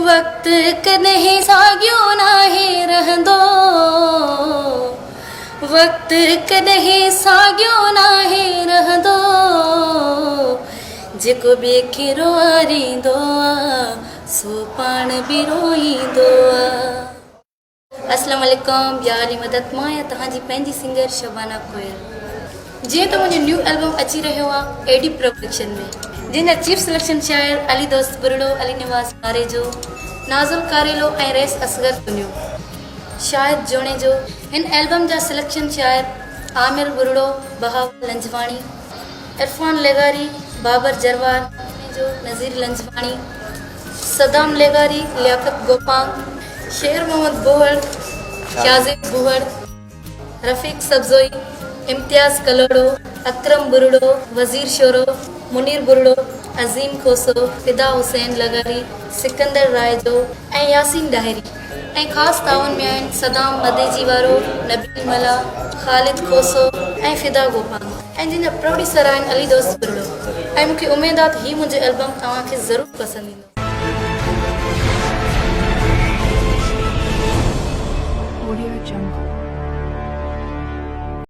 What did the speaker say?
वक्त कॾहिं साॻियो नाहे रहंदो, वक्त कॾहिं साॻियो नाहे रहंदो, जेको ॿिए खे रोआरींदो आहे सो पाण बि रोईंदो आहे। अस्सलाम वालेकुम, यारी मदद मां या तव्हांजी पंहिंजी सिंगर शबाना कोयल। जीअं त मुंहिंजो न्यू एल्बम अची रहियो आहे एडी प्रोडक्शन में, जंहिंजा चीफ सिलेक्शन शायर अली दोस्त बुरड़ो, अली निवास कारेजो, नाज़ुल कारेलो ऐं रेस असगर दुनियो, शाहिद जोणे जो। हिन एल्बम जा सिलेक्शन शायर आमिर बुरड़ो, बहावल लंजवाणी, इरफान लेगारी, बाबर जरवार जो, नज़ीर लंजवाणी, सदाम लेगारी, लियाकत गोपांग, शेर मोहम्मद बोहड़, शाज़िब बुहड़, रफ़ीक सब्ज़ोई, इम्तियाज़ कलोड़ो, अकरम बुरड़ो, वज़ीर शोरो, मुनीर बुरड़ो, अज़ीम खोसो, फिदा हुसैन लगारी, सिकंदर रायजो ऐं यासीन डाहिरी। ऐं ख़ासि ताउन में आहिनि सदाम मदेजी वारो, नबील मला, ख़ालिद खोसो ऐं फिदा गोपांग, ऐं जिन जा प्रोड्यूसर आहिनि अली दोस्त बुरड़ो। ऐं मूंखे उमेदु आहे त हीउ मुंहिंजो एल्बम तव्हांखे ज़रूरु पसंदि ईंदो।